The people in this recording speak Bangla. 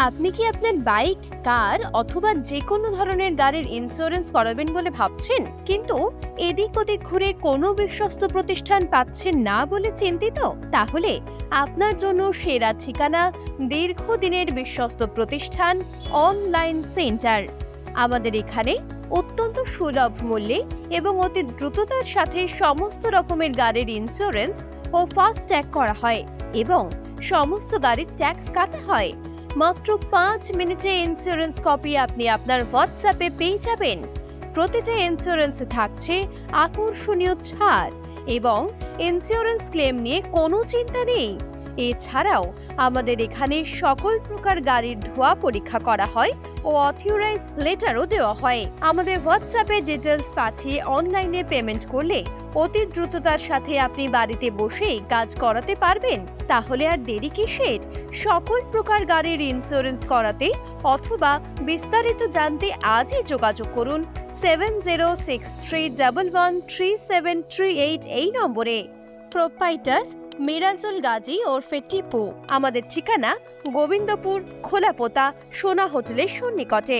আপনি কি আপনার বাইক, কার অথবা যে কোনো ধরনের গাড়ির ইন্স্যুরেন্স করাবেন বলে ভাবছেন, কিন্তু এদিক ওদিক ঘুরে কোনো বিশ্বস্ত প্রতিষ্ঠান পাচ্ছেন না বলে চিন্তিত? তাহলে আপনার জন্য সেরা ঠিকানা দীর্ঘদিনের বিশ্বস্ত প্রতিষ্ঠান অনলাইন সেন্টার। আমাদের এখানে অত্যন্ত সুলভ মূল্যে এবং অতি দ্রুততার সাথে সমস্ত রকমের গাড়ির ইন্স্যুরেন্স ও ফাস্ট ট্যাগ করা হয় এবং সমস্ত গাড়ির ট্যাক্স কাটা হয়। মাত্র 5 মিনিটে ইন্স্যুরেন্স কপি আপনি আপনার হোয়াটসঅ্যাপে পেয়ে যাবেন। প্রতিটা ইন্স্যুরেন্সে থাকছে আকর্ষণীয় ছাড় এবং ইন্স্যুরেন্স ক্লেম নিয়ে কোনো চিন্তা নেই। এছাড়াও আমাদের এখানে সকল প্রকার গাড়ির ধোঁয়া পরীক্ষা করা হয় ও অথরাইজ লেটারও দেওয়া হয়। আমাদের হোয়াটসঅ্যাপে ডিটেলস পাঠিয়ে অনলাইনে পেমেন্ট করলে অতি দ্রুততার সাথে আপনি বাড়িতে বসেই কাজ করাতে পারবেন। তাহলে আর দেরি কিসের? সকল প্রকার গাড়ির ইন্স্যুরেন্স করাতে অথবা বিস্তারিত জানতে আজই যোগাযোগ করুন 7063113738 এই নম্বরে। প্রোপাইটার মিরাজুল গাজী ওরফে টিপু। আমাদের ঠিকানা গোবিন্দপুর, খোলাপোতা, সোনা হোটেলের সন্নিকটে।